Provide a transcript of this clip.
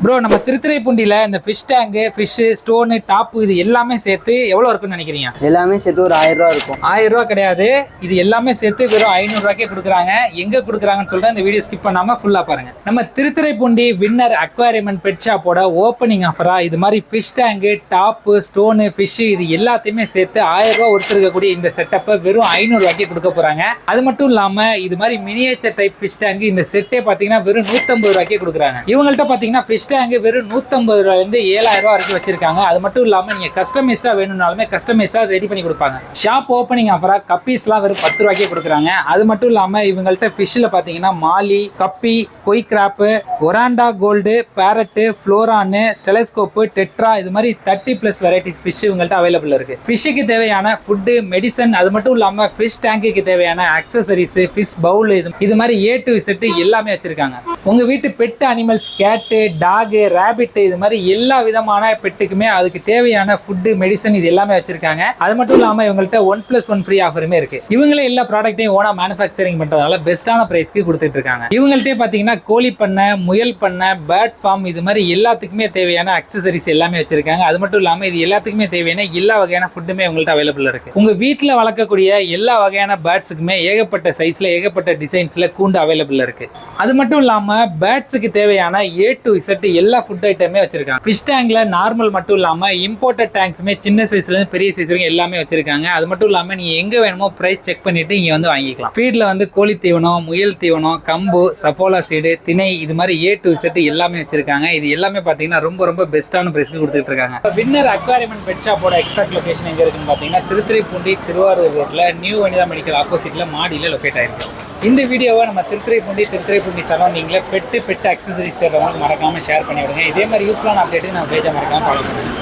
Bro நம்ம திருத்துறைப்பூண்டியில இந்த fish tank fish stone top இது எல்லாமே சேர்த்து எவ்வளோ இருக்குன்னு நினைக்கிறீங்க? எல்லாமே சேர்த்து ஒரு 1000 ரூபா இருக்கும். 1000 ரூபா கிடையாது, இது எல்லாமே சேர்த்து வெறும் 500 ரூபாய்க்கே கொடுக்குறாங்க. எங்க கொடுக்குறாங்கன்னு சொல்லிட்டு இந்த வீடியோ ஸ்கிப் பண்ணாம ஃபுல்லா பாருங்க. நம்ம Thiruthuraipoondi winner aquarium and pet ஷாப்போட ஓப்பனிங் ஆஃபரா இது மாதிரி fish tank top stone fish இது எல்லாத்தையுமே சேர்த்து 1000 ரூபா ஒருத்தருக்கக்கூடிய இந்த செட்டப்பை வெறும் 500 ரூபாய்க்கே கொடுக்க போறாங்க. அது மட்டும் இல்லாம இது மாதிரி மினியேச்சர் டைப் ஃபிஷ் டேங்கு இந்த செட்டே பாத்தீங்கன்னா வெறும் 150 ரூபாய்க்கே கொடுக்குறாங்க. இவங்கள்ட்ட பாத்தீங்கன்னா ஃபிஷ் டேங்கு வெறும் 150 ரூபாயிலிருந்து 7000 ரூபா வரைக்கும் வச்சிருக்காங்க. அது மட்டும் இல்லாம நீங்க கஸ்டமைஸ்டா வேணும்னாலுமே கஸ்டமைஸ்டா ரெடி பண்ணி கொடுப்பாங்க. ஷாப் ஓப்பனிங் ஆஃபரா கப்பீஸ்லாம் வெறும் 10 ரூபாய்க்கே கொடுக்குறாங்க. அது மட்டும் இல்லாம இவங்கள்ட்ட ஃபிஷ்ல பாத்தீங்கன்னா molly, guppy, koi carp, oranda gold, parrot, flowerhorn, telescope, tetra இது மாதிரி 30+ வெரைட்டிஸ் ஃபிஷ் இவங்கள்ட்ட அவைலபிள் இருக்கு. ஃபிஷ்ஷுக்கு தேவையான ஃபுட்டு, மெடிசன் அது மட்டும் இல்லாம ஃபிஷ் டேங்குக்கு தேவையான அக்சசரிஸ், ஃபிஷ் பவுல் இது மாதிரி A to Z எல்லாமே வச்சிருக்காங்க. உங்க வீட்டு பெட் அனிமல்ஸ் கேட்டு, டாகு, ராபிட் இது மாதிரி எல்லா விதமான பெட்டுக்குமே அதுக்கு தேவையான ஃபுட்டு, மெடிசன் இது எல்லாமே வச்சிருக்காங்க. அது மட்டும் இல்லாம இவங்கள்ட்ட 1+1 ஃப்ரீ ஆஃபருமே இருக்கு. இவங்களே எல்லா ப்ராடக்ட்டையும் ஓனா மேனுஃபேக்சரிங் பண்றதால பெஸ்டான பிரைஸ்க்கு கொடுத்துட்டு இருக்காங்க. இவங்கள்ட்டே பாத்தீங்கன்னா கோழி பண்ணை, முயல் பண்ணை, பேர்ட் ஃபார்ம் இது மாதிரி எல்லாத்துக்குமே தேவையான அக்சசரிஸ் எல்லாமே வச்சிருக்காங்க. அது மட்டும் இல்லாம இது எல்லாத்துக்குமே தேவையான எல்லா வகையான ஃபுட்டுமே உங்கள்ட்ட அவைலபிள் இருக்கு. உங்க வீட்டுல வளர்க்கக்கூடிய எல்லா வகையான பேர்ட்ஸுக்குமே ஏகப்பட்ட சைஸ்ல ஏகப்பட்ட டிசைன்ஸ்ல கூண்டு அவைலபிள் இருக்கு. அது மட்டும் இல்லாம பேர்ட்ஸுக்கு தேவையான A to Z எல்லா ஃபுட் ஐட்டமே வச்சிருக்காங்க. ஃபிஷ் டேங்க்ல நார்மல் மட்டும் இல்லாம இம்போர்ட்டட் டேங்க்ஸுமே சின்ன சைஸ்ல இருந்து பெரிய சைஸ் வரைக்கும் எல்லாமே வச்சிருக்காங்க. அது மட்டும் இல்லாம நீங்க எங்க வேணுமோ பிரைஸ் செக் பண்ணிட்டு இங்க வந்து வாங்கிக்கலாம். ஃபீட்ல வந்து கோழி தீவனம், முயல் தீவனம், கம்பு, சஃபோலா சீடு, திணை இது மாதிரி A to Z எல்லாமே வச்சிருக்காங்க. இது எல்லாமே பாத்தீங்கன்னா ரொம்ப பெஸ்டான பிரைஸ்க்கு கொடுத்துட்டு இருக்காங்க. வின்னர் அக்வாரியம் அண்ட் பெட் ஷாப்போட எக்ஸாக்ட் லொகேஷன் எங்க இருக்குன்னு பாத்தீங்கன்னா திருத்துறைப்பூண்டி திருவாரூர் ரோட்ல நியூ வனிதா மெடிக்கல் ஆப்போசிட்ல மாடியில லொகேட் ஆயிருக்கு. இந்த வீடியோவை நம்ம திருத்துறைப்பூண்டி சரௌண்டிங்ல பெட் அக்சசரிஸ் தேடுறவங்களுக்கு மறக்காம ஷேர் பண்ணி விடுங்க. இதே மாதிரி யூஸ்ஃபுல்லான அப்டேட்டு நம்ம பேஜை மறக்காம ஃபாலோ பண்ணுங்க.